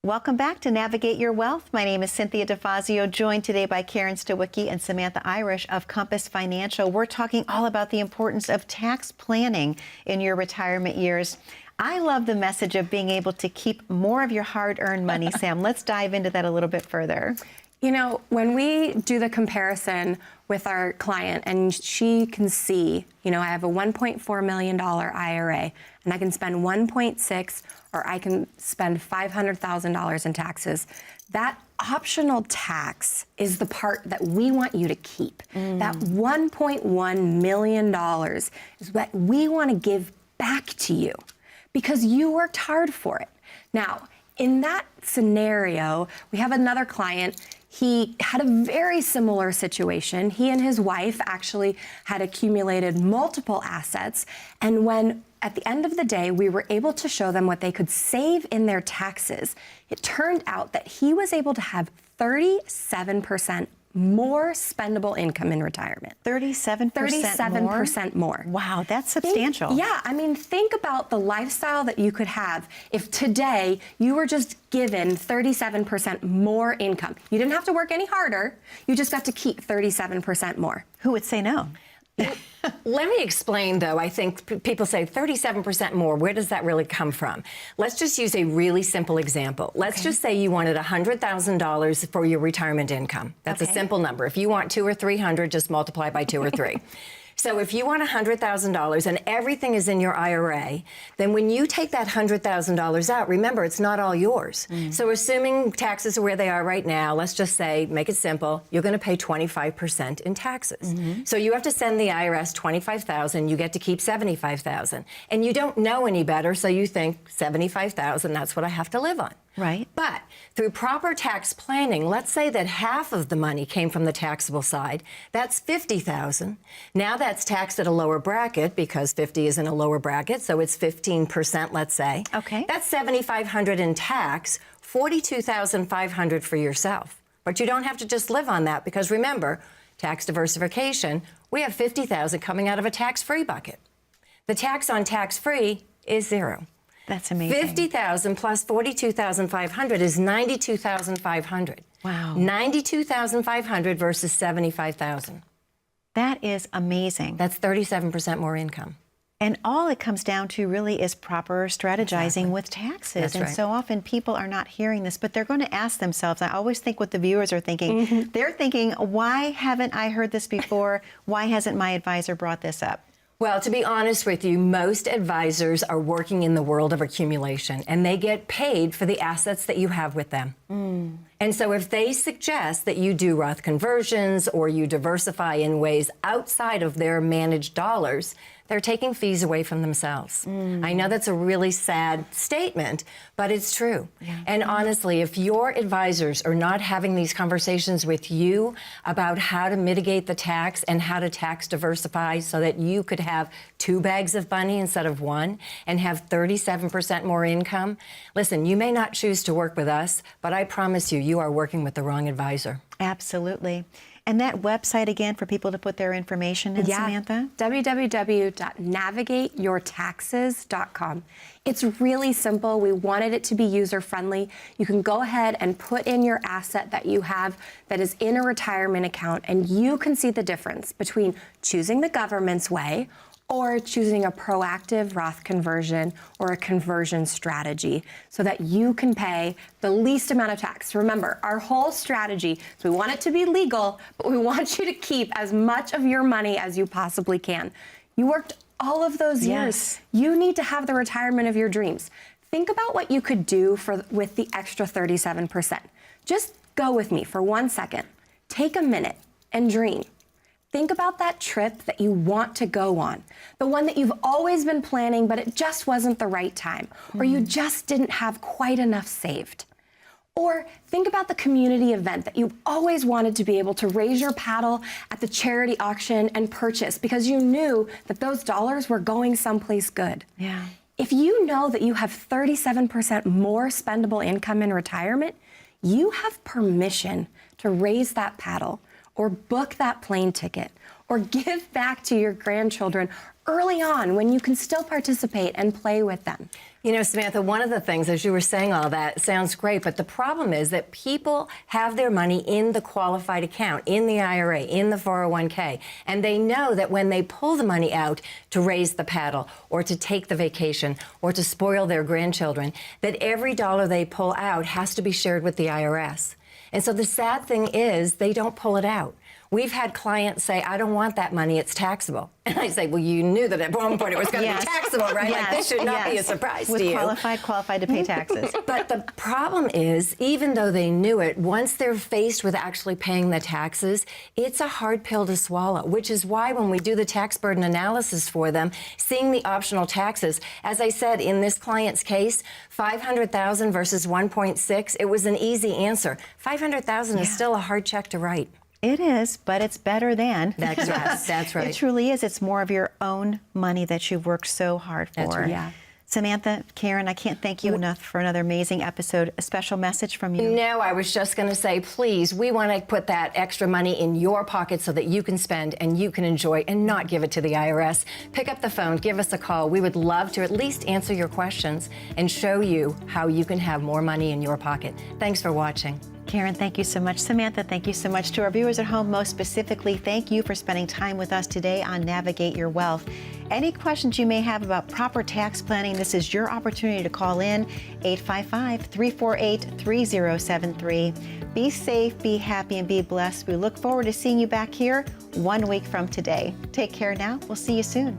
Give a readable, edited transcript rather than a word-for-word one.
Welcome back to Navigate Your Wealth. My name is Cynthia DeFazio, joined today by Karen Stawicki and Samantha Irish of Compass Financial. We're talking all about the importance of tax planning in your retirement years. I love the message of being able to keep more of your hard-earned money, Sam. Let's dive into that a little bit further. You know, when we do the comparison with our client and she can see, you know, I have a $1.4 million IRA and I can spend 1.6 or I can spend $500,000 in taxes, that optional tax is the part that we want you to keep. That $1.1 million is what we want to give back to you because you worked hard for it. Now, in that scenario, we have another client. He had a very similar situation. He and his wife actually had accumulated multiple assets. And when, at the end of the day, we were able to show them what they could save in their taxes, it turned out that he was able to have 37% more spendable income in retirement. 37% 37% more. Wow, that's substantial. Think about the lifestyle that you could have if today you were just given 37% more income. You didn't have to work any harder. You just got to keep 37% more. Who would say no? Let me explain, though. I think people say 37% more. Where does that really come from? Let's just use a really simple example. Let's just say you wanted $100,000 for your retirement income. That's a simple number. If you want 2 or 300, just multiply by 2 or 3. So if you want $100,000 and everything is in your IRA, then when you take that $100,000 out, remember, it's not all yours. So assuming taxes are where they are right now, let's just say, make it simple, you're going to pay 25% in taxes. So you have to send the IRS $25,000, you get to keep $75,000. And you don't know any better, so you think $75,000, that's what I have to live on. Right. But through proper tax planning, let's say that half of the money came from the taxable side. That's $50,000. Now that's taxed at a lower bracket because 50 is in a lower bracket, so it's 15%, let's say. Okay. That's $7,500 in tax, $42,500 for yourself. But you don't have to just live on that because remember, tax diversification, we have $50,000 coming out of a tax-free bucket. The tax on tax-free is zero. That's amazing. $50,000 plus $42,500 is $92,500. Wow. $92,500 versus $75,000. That is amazing. That's 37% more income. And all it comes down to really is proper strategizing with taxes. That's and right. so often people are not hearing this, but they're going to ask themselves, I always think what the viewers are thinking, they're thinking, why haven't I heard this before? Why hasn't my advisor brought this up? Well, to be honest with you, most advisors are working in the world of accumulation, and they get paid for the assets that you have with them. And so if they suggest that you do Roth conversions or you diversify in ways outside of their managed dollars, they're taking fees away from themselves. I know that's a really sad statement, but it's true. And honestly, if your advisors are not having these conversations with you about how to mitigate the tax and how to tax diversify so that you could have 2 bags of money instead of 1 and have 37% more income, listen, you may not choose to work with us, but I promise you, you are working with the wrong advisor. Absolutely. And that website again for people to put their information in, Samantha? www.navigateyourtaxes.com. It's really simple. We wanted it to be user-friendly. You can go ahead and put in your asset that you have that is in a retirement account, and you can see the difference between choosing the government's way or choosing a proactive Roth conversion or a conversion strategy so that you can pay the least amount of tax. Remember, our whole strategy is we want it to be legal, but we want you to keep as much of your money as you possibly can. You worked all of those years. You need to have the retirement of your dreams. Think about what you could do with the extra 37%. Just go with me for 1 second. Take a minute and dream. Think about that trip that you want to go on, the one that you've always been planning, but it just wasn't the right time, or you just didn't have quite enough saved. Or think about the community event that you've always wanted to be able to raise your paddle at the charity auction and purchase because you knew that those dollars were going someplace good. Yeah. If you know that you have 37% more spendable income in retirement, you have permission to raise that paddle or book that plane ticket or give back to your grandchildren early on when you can still participate and play with them. You know, Samantha, one of the things, as you were saying all that, sounds great, but the problem is that people have their money in the qualified account, in the IRA, in the 401k, and they know that when they pull the money out to raise the paddle or to take the vacation or to spoil their grandchildren, that every dollar they pull out has to be shared with the IRS. And so the sad thing is they don't pull it out. We've had clients say, I don't want that money, it's taxable. And I say, well, you knew that at one point it was going to be taxable, right? Like, this should not be a surprise to you. Qualified to pay taxes. But the problem is, even though they knew it, once they're faced with actually paying the taxes, it's a hard pill to swallow, which is why when we do the tax burden analysis for them, seeing the optional taxes, as I said, in this client's case, $500,000 versus 1.6, it was an easy answer. $500,000 is still a hard check to write. It is, but it's better than. That's right. That's right. It truly is. It's more of your own money that you've worked so hard for. That's right. Yeah. Samantha, Karen, I can't thank you enough for another amazing episode. A special message from you. No, I was just going to say, please, we want to put that extra money in your pocket so that you can spend and you can enjoy and not give it to the IRS. Pick up the phone, give us a call. We would love to at least answer your questions and show you how you can have more money in your pocket. Thanks for watching. Karen, thank you so much. Samantha, thank you so much. To our viewers at home, most specifically, thank you for spending time with us today on Navigate Your Wealth. Any questions you may have about proper tax planning, this is your opportunity to call in, 855-348-3073. Be safe, be happy, and be blessed. We look forward to seeing you back here 1 week from today. Take care now. We'll see you soon.